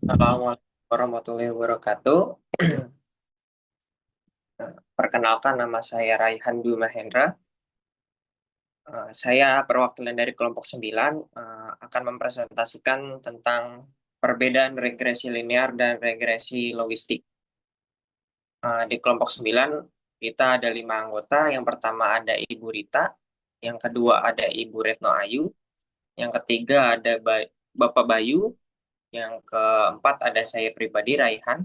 Assalamualaikum warahmatullahi wabarakatuh. Perkenalkan, nama saya Raihan Dwi Mahendra. Saya perwakilan dari kelompok 9 akan mempresentasikan tentang perbedaan regresi linear dan regresi logistik. Di kelompok 9 kita ada 5 anggota. Yang pertama ada Ibu Rita, yang kedua ada Ibu Retno Ayu, yang ketiga ada Bapak Bayu, yang keempat ada saya pribadi Raihan,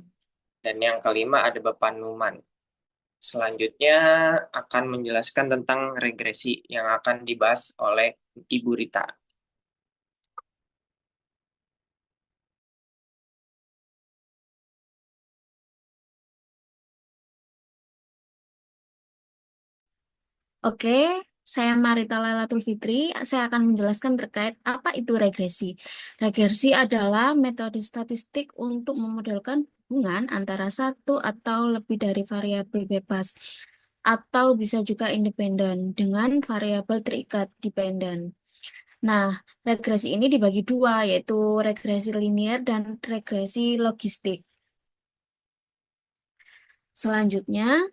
dan yang kelima ada Bapak Numan. Selanjutnya akan menjelaskan tentang regresi yang akan dibahas oleh Ibu Rita. Oke, saya Marita Lailatul Fitri. Saya akan menjelaskan terkait apa itu regresi. Regresi adalah metode statistik untuk memodelkan hubungan antara satu atau lebih dari variabel bebas atau bisa juga independen dengan variabel terikat dependen. Nah, regresi ini dibagi dua, yaitu regresi linear dan regresi logistik. Selanjutnya,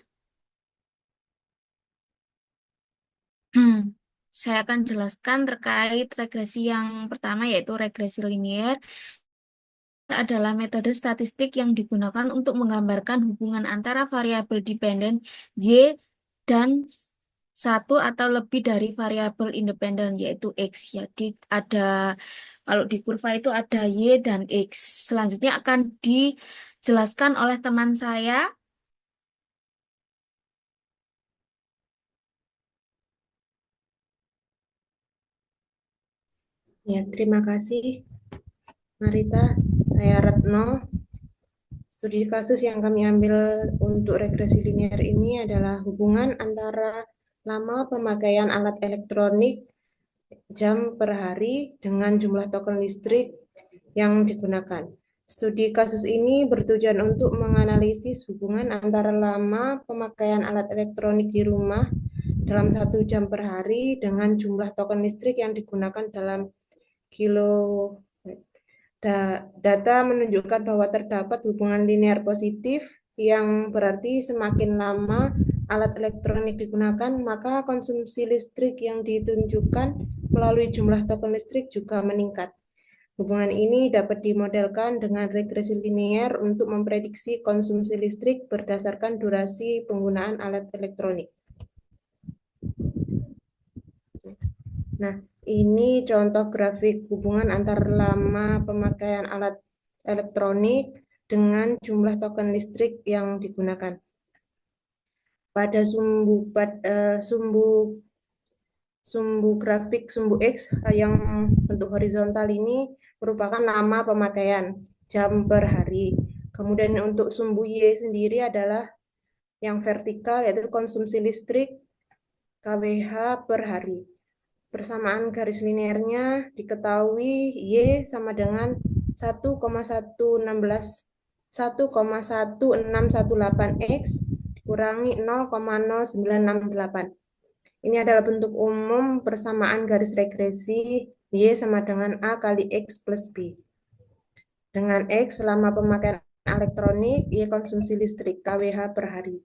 Hmm, saya akan jelaskan terkait regresi yang pertama yaitu regresi linear adalah metode statistik yang digunakan untuk menggambarkan hubungan antara variabel dependen Y dan satu atau lebih dari variabel independen yaitu X. Jadi ada kalau di kurva itu ada Y dan X. Selanjutnya akan dijelaskan oleh teman saya. Ya, terima kasih Marita. Saya Retno. Studi kasus yang kami ambil untuk regresi linear ini adalah hubungan antara lama pemakaian alat elektronik jam per hari dengan jumlah token listrik yang digunakan. Studi kasus ini bertujuan untuk menganalisis hubungan antara lama pemakaian alat elektronik di rumah dalam 1 jam per hari dengan jumlah token listrik yang digunakan dalam kilo. Data menunjukkan bahwa terdapat hubungan linear positif yang berarti semakin lama alat elektronik digunakan, maka konsumsi listrik yang ditunjukkan melalui jumlah token listrik juga meningkat. Hubungan ini dapat dimodelkan dengan regresi linear untuk memprediksi konsumsi listrik berdasarkan durasi penggunaan alat elektronik. Nah, ini contoh grafik hubungan antar lama pemakaian alat elektronik dengan jumlah token listrik yang digunakan. Pada sumbu grafik sumbu X yang bentuk horizontal ini merupakan lama pemakaian jam per hari. Kemudian untuk sumbu Y sendiri adalah yang vertikal yaitu konsumsi listrik KWH per hari. Persamaan garis linearnya diketahui Y sama dengan 1,1618 X dikurangi 0,0968. Ini adalah bentuk umum persamaan garis regresi Y sama dengan A kali X plus B. Dengan X selama pemakaian elektronik, Y konsumsi listrik KWH per hari.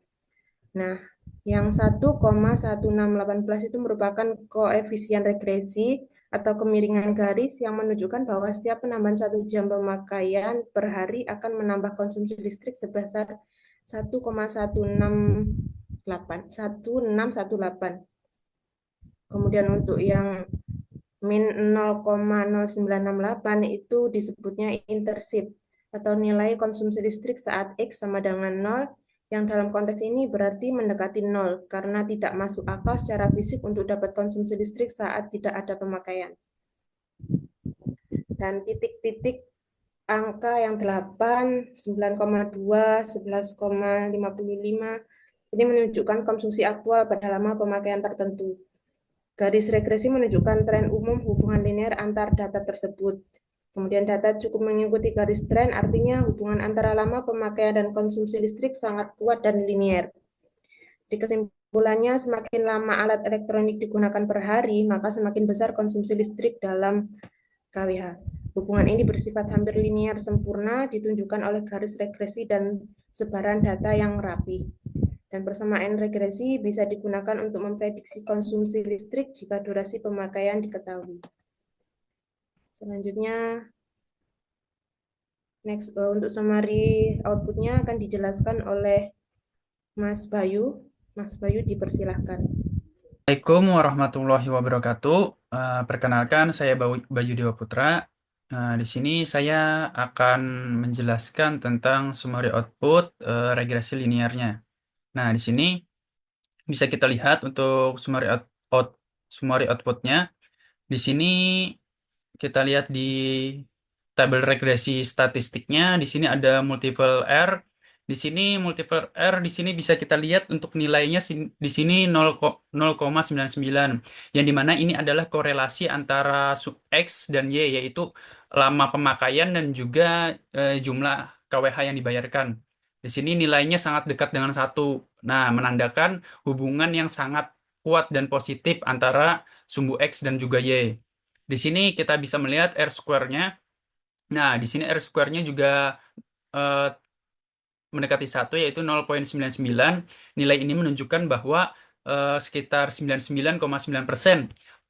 Nah, yang 1,1618 itu merupakan koefisien regresi atau kemiringan garis yang menunjukkan bahwa setiap penambahan 1 jam pemakaian per hari akan menambah konsumsi listrik sebesar 1,1618. Kemudian untuk yang min 0,0968 itu disebutnya intersip atau nilai konsumsi listrik saat X sama dengan 0 yang dalam konteks ini berarti mendekati 0 karena tidak masuk akal secara fisik untuk dapat konsumsi listrik saat tidak ada pemakaian. Dan titik-titik angka yang 8, 9,2, 11,55 ini menunjukkan konsumsi aktual pada lama pemakaian tertentu. Garis regresi menunjukkan tren umum hubungan linear antar data tersebut. Kemudian data cukup mengikuti garis tren, artinya hubungan antara lama pemakaian dan konsumsi listrik sangat kuat dan linear. Di kesimpulannya, semakin lama alat elektronik digunakan per hari, maka semakin besar konsumsi listrik dalam KWH. Hubungan ini bersifat hampir linear sempurna, ditunjukkan oleh garis regresi dan sebaran data yang rapi. Dan persamaan regresi bisa digunakan untuk memprediksi konsumsi listrik jika durasi pemakaian diketahui. Selanjutnya, untuk summary outputnya akan dijelaskan oleh Mas Bayu. Mas Bayu dipersilahkan. Assalamualaikum warahmatullahi wabarakatuh. Perkenalkan, saya Bayu Dewa Putra. Di sini saya akan menjelaskan tentang summary output regresi linearnya. Nah, di sini bisa kita lihat untuk summary outputnya. Di sini kita lihat di tabel regresi statistiknya. Di sini ada multiple R. Di sini multiple R di sini bisa kita lihat untuk nilainya di sini 0,99, yang dimana ini adalah korelasi antara X dan Y, yaitu lama pemakaian dan juga jumlah KWH yang dibayarkan. Di sini nilainya sangat dekat dengan 1. Nah, menandakan hubungan yang sangat kuat dan positif antara sumbu X dan juga Y. Di sini kita bisa melihat R square-nya. Nah, di sini R square-nya juga eh, mendekati 1, yaitu 0,99. Nilai ini menunjukkan bahwa sekitar 99,9%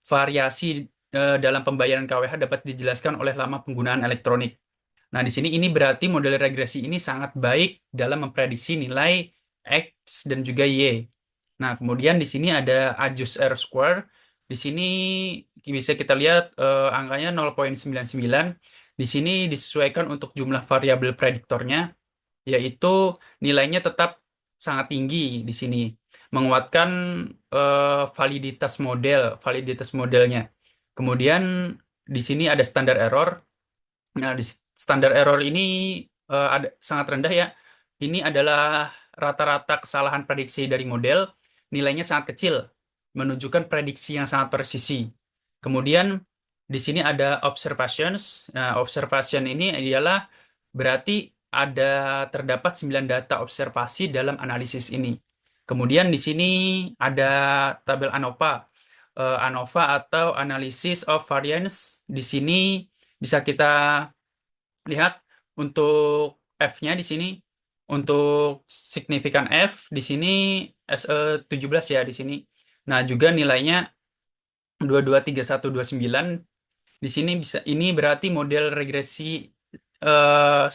variasi dalam pembayaran KWH dapat dijelaskan oleh lama penggunaan elektronik. Nah, di sini ini berarti model regresi ini sangat baik dalam memprediksi nilai X dan juga Y. Nah, kemudian di sini ada adjust R square. Di sini bisa kita lihat angkanya 0,99. Di sini disesuaikan untuk jumlah variabel prediktornya, yaitu nilainya tetap sangat tinggi di sini, menguatkan validitas modelnya. Kemudian di sini ada standar error. Nah, di standar error ini ada sangat rendah ya. Ini adalah rata-rata kesalahan prediksi dari model, nilainya sangat kecil, menunjukkan prediksi yang sangat presisi. Kemudian di sini ada observations. Nah, observation ini adalah berarti terdapat 9 data observasi dalam analisis ini. Kemudian di sini ada tabel ANOVA. ANOVA atau Analysis of Variance. Di sini bisa kita lihat untuk F-nya di sini. Untuk signifikan F di sini SE 17 ya di sini. Nah, juga nilainya 223129. Di sini ini berarti model regresi eh,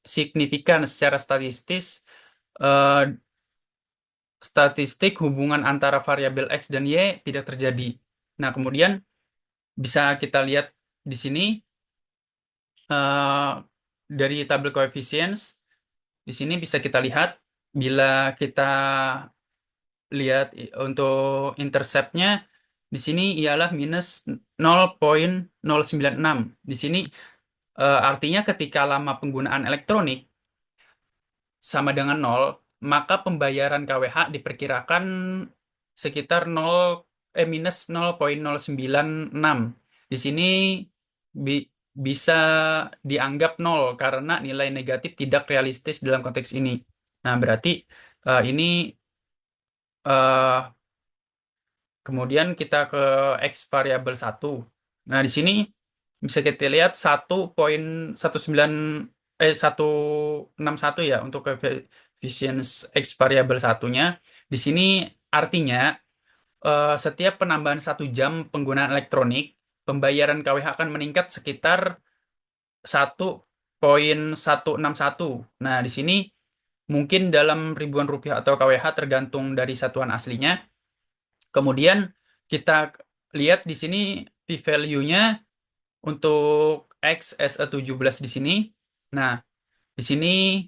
signifikan secara eh, statistik hubungan antara variabel X dan Y tidak terjadi. Nah, kemudian bisa kita lihat di sini eh, dari tabel coefficients. Di sini bisa kita lihat bila kita lihat untuk interceptnya di sini ialah minus 0,096. Di sini artinya ketika lama penggunaan elektronik sama dengan 0, maka pembayaran KWH diperkirakan sekitar minus 0,096. Di sini bi- bisa dianggap 0 karena nilai negatif tidak realistis dalam konteks ini. Nah, berarti ini eh, kemudian kita ke X variabel 1. Nah, di sini bisa kita lihat 1,161 ya untuk coefficient X variabel satunya. Di sini artinya setiap penambahan 1 jam penggunaan elektronik, pembayaran KWH akan meningkat sekitar 1,161. Nah, di sini mungkin dalam ribuan rupiah atau KWH tergantung dari satuan aslinya. Kemudian kita lihat di sini p-value-nya untuk X SE 17 di sini. Nah, di sini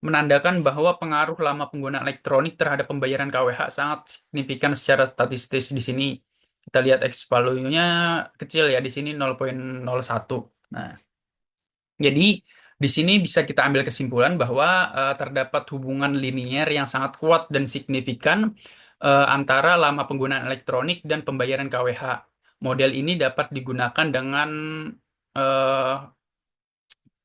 menandakan bahwa pengaruh lama pengguna elektronik terhadap pembayaran KWH sangat signifikan secara statistis di sini. Kita lihat X value-nya kecil ya di sini 0,01. Nah, jadi di sini bisa kita ambil kesimpulan bahwa terdapat hubungan linier yang sangat kuat dan signifikan antara lama penggunaan elektronik dan pembayaran KWH. Model ini dapat digunakan dengan eh,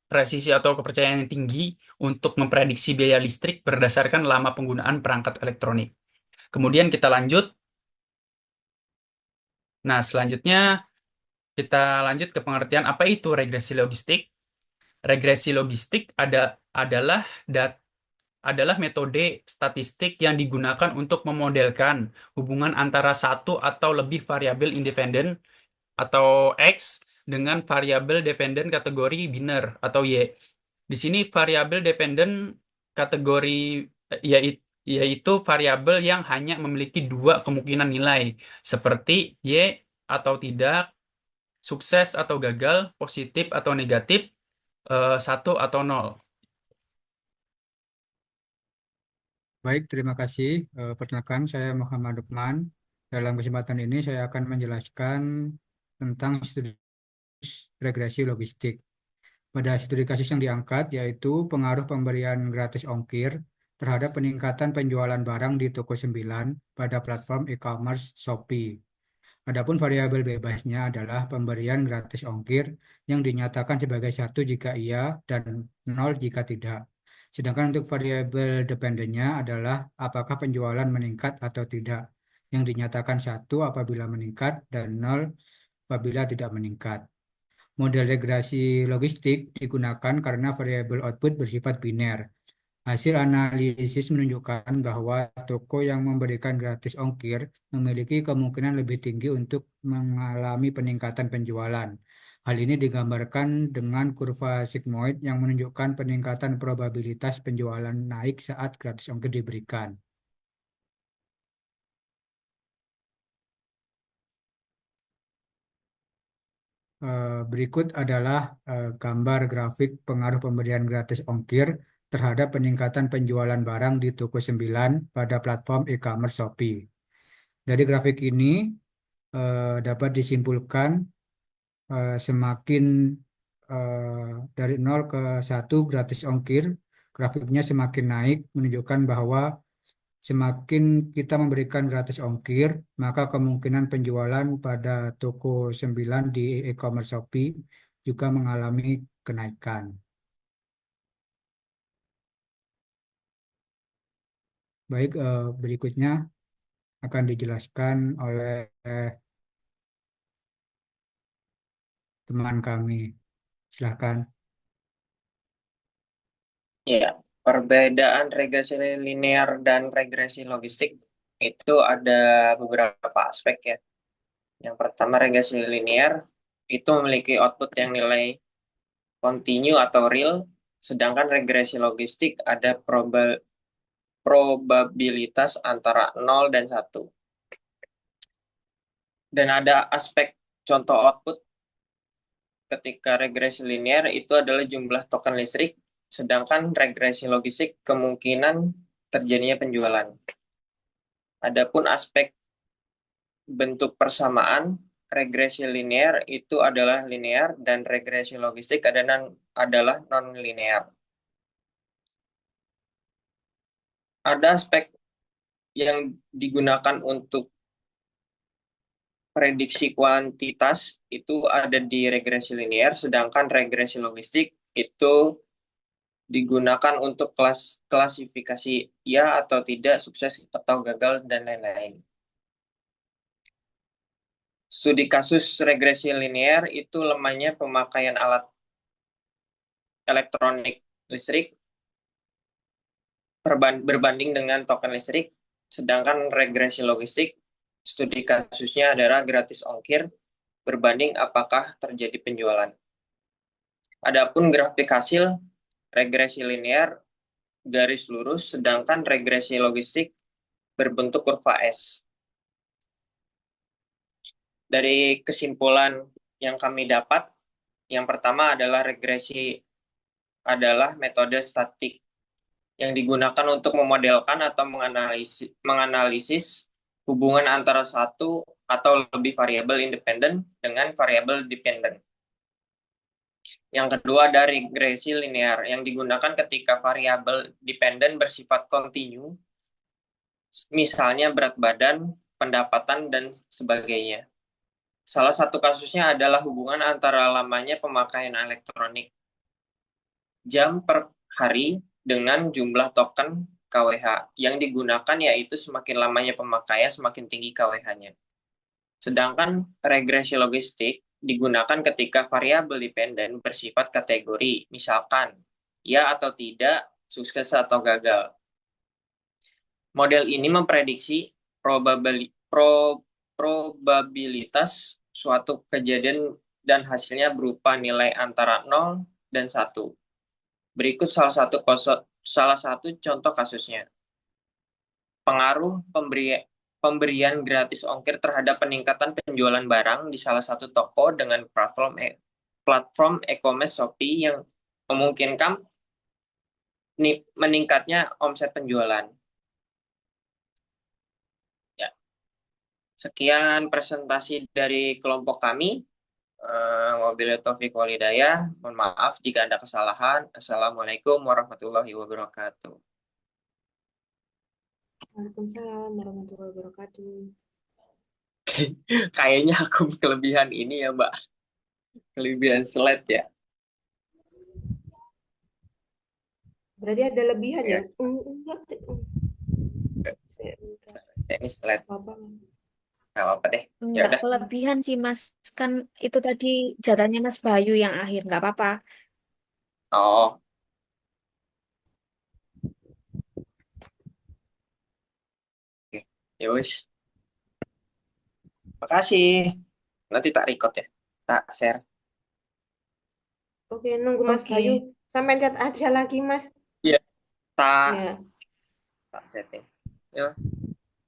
presisi atau kepercayaan yang tinggi untuk memprediksi biaya listrik berdasarkan lama penggunaan perangkat elektronik. Kemudian kita lanjut. Nah, selanjutnya Kita lanjut ke pengertian apa itu regresi logistik. Regresi logistik adalah adalah metode statistik yang digunakan untuk memodelkan hubungan antara satu atau lebih variabel independen atau X dengan variabel dependen kategori biner atau Y. Di sini variabel dependen kategori yaitu variabel yang hanya memiliki dua kemungkinan nilai, seperti Y atau tidak, sukses atau gagal, positif atau negatif, 1 atau 0. Baik, terima kasih. Perkenalkan, saya Muhammad Lukman. Dalam kesempatan ini saya akan menjelaskan tentang studi regresi logistik. Pada studi kasus yang diangkat yaitu pengaruh pemberian gratis ongkir terhadap peningkatan penjualan barang di toko 9 pada platform e-commerce Shopee. Adapun variabel bebasnya adalah pemberian gratis ongkir yang dinyatakan sebagai 1 jika iya dan 0 jika tidak. Sedangkan untuk variabel dependennya adalah apakah penjualan meningkat atau tidak, yang dinyatakan 1 apabila meningkat dan 0 apabila tidak meningkat. Model regresi logistik digunakan karena variabel output bersifat biner. Hasil analisis menunjukkan bahwa toko yang memberikan gratis ongkir memiliki kemungkinan lebih tinggi untuk mengalami peningkatan penjualan. Hal ini digambarkan dengan kurva sigmoid yang menunjukkan peningkatan probabilitas penjualan naik saat gratis ongkir diberikan. Berikut adalah gambar grafik pengaruh pemberian gratis ongkir terhadap peningkatan penjualan barang di toko 9 pada platform e-commerce Shopee. Dari grafik ini dapat disimpulkan semakin dari 0 ke 1 gratis ongkir, grafiknya semakin naik menunjukkan bahwa semakin kita memberikan gratis ongkir, maka kemungkinan penjualan pada toko 9 di e-commerce Shopee juga mengalami kenaikan. Baik, berikutnya akan dijelaskan oleh teman kami. Silahkan. Ya, perbedaan regresi linear dan regresi logistik itu ada beberapa aspek ya. Yang pertama, regresi linear itu memiliki output yang nilai continue atau real, sedangkan regresi logistik ada probabilitas antara 0 dan 1. Dan ada aspek contoh output ketika regresi linear itu adalah jumlah token listrik, sedangkan regresi logistik kemungkinan terjadinya penjualan. Adapun aspek bentuk persamaan, regresi linear itu adalah linear dan regresi logistik adalah non-linear. Ada aspek yang digunakan untuk prediksi kuantitas itu ada di regresi linear, sedangkan regresi logistik itu digunakan untuk klasifikasi ya atau tidak, sukses atau gagal, dan lain-lain. Studi kasus regresi linear itu lemahnya pemakaian alat elektronik listrik berbanding dengan token listrik, sedangkan regresi logistik studi kasusnya adalah gratis ongkir berbanding apakah terjadi penjualan. Adapun grafik hasil regresi linear garis lurus, sedangkan regresi logistik berbentuk kurva S. Dari kesimpulan yang kami dapat, yang pertama adalah regresi adalah metode statik yang digunakan untuk memodelkan atau menganalisis hubungan antara satu atau lebih variabel independen dengan variabel dependen. Yang kedua ada regresi linear yang digunakan ketika variabel dependen bersifat kontinu, misalnya berat badan, pendapatan, dan sebagainya. Salah satu kasusnya adalah hubungan antara lamanya pemakaian elektronik jam per hari dengan jumlah token KWH yang digunakan, yaitu semakin lamanya pemakaian semakin tinggi KWH-nya. Sedangkan regresi logistik digunakan ketika variabel dependen bersifat kategori, misalkan ya atau tidak, sukses atau gagal. Model ini memprediksi probabilitas suatu kejadian dan hasilnya berupa nilai antara 0 dan 1. Berikut salah satu contoh kasusnya. Pengaruh pemberian gratis ongkir terhadap peningkatan penjualan barang di salah satu toko dengan platform e-commerce Shopee yang memungkinkan meningkatnya omset penjualan. Ya. Sekian presentasi dari kelompok kami. Wabillahi taufiq wal hidayah. Mohon maaf jika ada kesalahan. Assalamualaikum warahmatullahi wabarakatuh. Waalaikumsalam warahmatullahi wabarakatuh. Kayaknya aku kelebihan ini ya, Mbak. Kelebihan slide ya. Berarti ada lebihan ya? Enggak. Saya ini slide. Apa? Nggak apa-apa deh. Ya Enggak udah. kelebihan sih Mas, kan itu tadi jatahnya Mas Bayu yang akhir, nggak apa-apa. Oh. Oke. Ya wis. Makasih. Nanti tak record ya. Tak share. Oke, nunggu Mas Oke. Bayu. Sampai chat aja lagi, Mas. Iya. Tak Ya. chatting. Ya.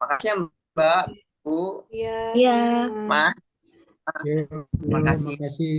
Makasih ya, Mbak, Bu, Iya, Iya. sama-sama. Mas. Yuk, Makasih. makasih.